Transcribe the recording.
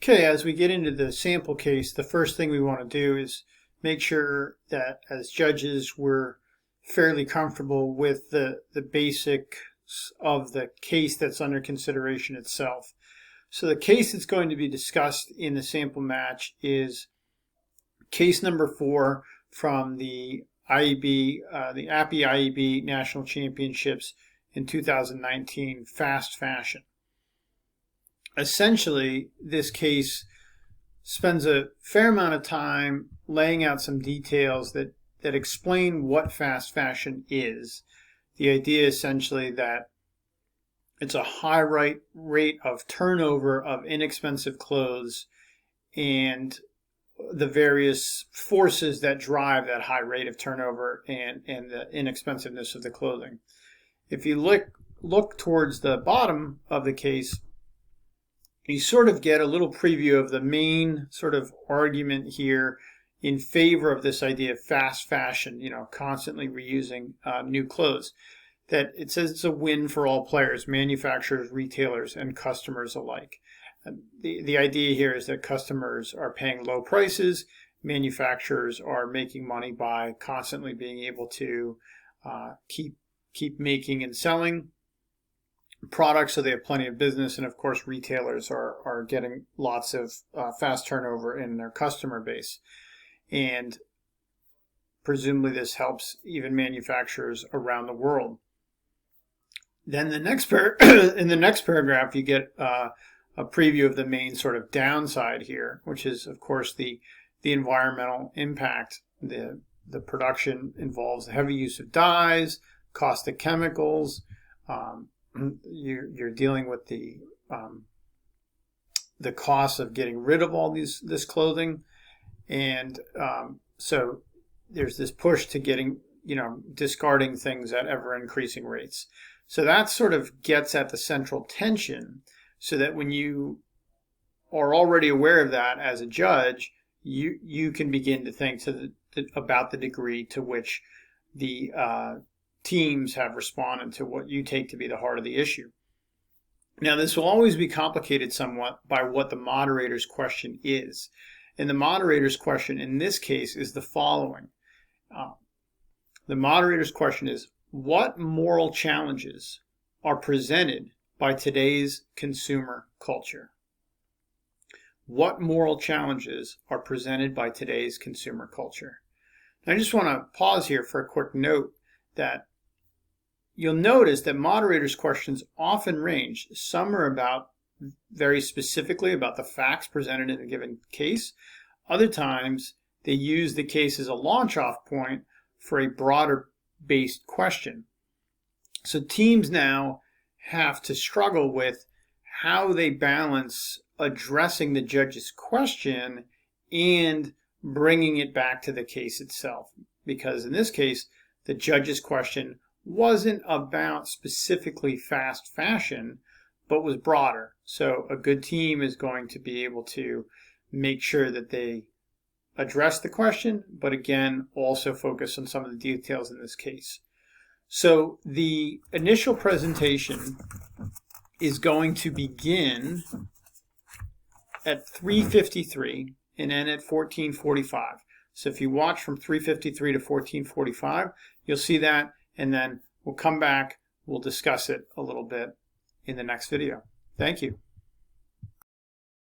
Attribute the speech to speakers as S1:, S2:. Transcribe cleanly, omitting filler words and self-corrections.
S1: Okay, as we get into the sample case, the first thing we want to do is make sure that as judges we're fairly comfortable with the basics of the case that's under consideration itself. So the case that's going to be discussed in the sample match is case number 4 from the IEB, the API IEB National Championships in 2019, fast fashion. Essentially, this case spends a fair amount of time laying out some details that explain what fast fashion is. The idea essentially that it's a high rate of turnover of inexpensive clothes and the various forces that drive that high rate of turnover and the inexpensiveness of the clothing. If you look towards the bottom of the case, you sort of get a little preview of the main sort of argument here in favor of this idea of fast fashion, constantly reusing new clothes. That it says it's a win for all players, manufacturers, retailers, and customers alike. The idea here is that customers are paying low prices, manufacturers are making money by constantly being able to keep making and selling products, so they have plenty of business, and of course retailers are getting lots of fast turnover in their customer base, and presumably this helps even manufacturers around the world. Then the next in the next paragraph you get a preview of the main sort of downside here, which is of course the environmental impact. The production involves the heavy use of dyes, caustic chemicals. You're dealing with the cost of getting rid of all this clothing, and so there's this push to getting discarding things at ever increasing rates. So that sort of gets at the central tension, so that when you are already aware of that as a judge, you can begin to think about the degree to which the teams have responded to what you take to be the heart of the issue. Now, this will always be complicated somewhat by what the moderator's question is. And the moderator's question in this case is the following. The moderator's question is, what moral challenges are presented by today's consumer culture? What moral challenges are presented by today's consumer culture? And I just want to pause here for a quick note that you'll notice that moderators' questions often range. Some are about very specifically about the facts presented in a given case. Other times they use the case as a launch-off point for a broader based question. So teams now have to struggle with how they balance addressing the judge's question and bringing it back to the case itself. Because in this case, the judge's question wasn't about specifically fast fashion, but was broader. So a good team is going to be able to make sure that they address the question, but again, also focus on some of the details in this case. So the initial presentation is going to begin at 3:53 and end at 14:45. So if you watch from 3:53 to 14:45, you'll see that, and then we'll come back, we'll discuss it a little bit in the next video. Thank you.